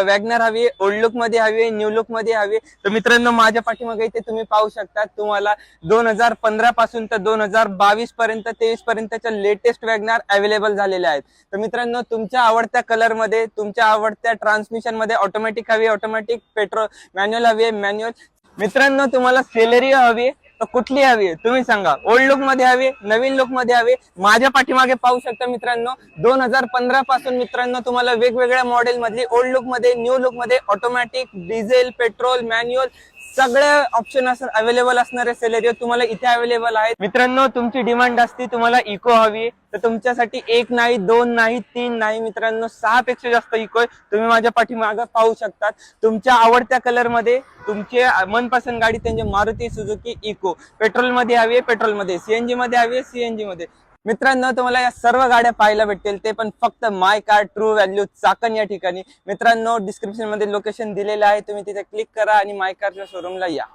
WagonR हवी आहे, old look मध्ये हवी आहे, न्यू लुक मध्ये हवी आहे, तर मित्रांनो माझ्या पाठीमागे इथे तुम्ही पाहू शकता तुम्हाला 2015 पासून तर 2022 पर्यंत 23 पर्यंतच्या लेटेस्ट वॅगनर अवेलेबल झालेले आहेत। तर मित्रांनो तुमच्या आवडत्या कलर मध्ये, तुमच्या आवडत्या ट्रान्समिशन मध्ये, ऑटोमॅटिक हवी ऑटोमॅटिक, पेट्रोल मॅन्युअल हवी मॅन्युअल, मित्रांनो तुम्हाला सेलेरी हवी तर कुठली हवी तुम्ही सांगा। ओल्ड लुक मध्ये हवी, नवीन लुक मध्ये हवी, माझ्या पाठीमागे पाहू शकता मित्रांनो 2015 पासून मित्रांनो तुम्हाला वेगवेगळ्या मॉडेल मधली ओल्ड लुक मध्ये, न्यू लुक मध्ये, ऑटोमॅटिक, डिझेल, पेट्रोल, मॅन्युअल सगळे ऑप्शन अवेलेबल असणारे सेलेरिओ तुम्हाला इथे अवेलेबल आहेत। मित्रांनो तुमची डिमांड असते तुम्हाला इको हवी तर तुमच्यासाठी एक नाही, दोन नाही, तीन नाही, मित्रांनो 6 पेक्षा जास्त इको आहे। तुम्ही माझ्या पाठीमागे पाहू शकता तुमच्या आवडत्या कलर मध्ये तुमचे मनपसंद गाडी त्यांची मारुती सुझुकी इको, पेट्रोल मध्ये हवी आहे पेट्रोल मध्ये, सीएनजी मध्ये हवी आहे सीएनजी मध्ये। मित्रांनो तुम्हाला या सर्व गाड्या पाहायला भेटतील ते पण फक्त माय कार ट्रू व्हॅल्यू चाकण या ठिकाणी। मित्रांनो डिस्क्रिप्शन मध्ये लोकेशन दिलेलं आहे, तुम्ही तिथे क्लिक करा आणि माय कारच्या शोरूमला या।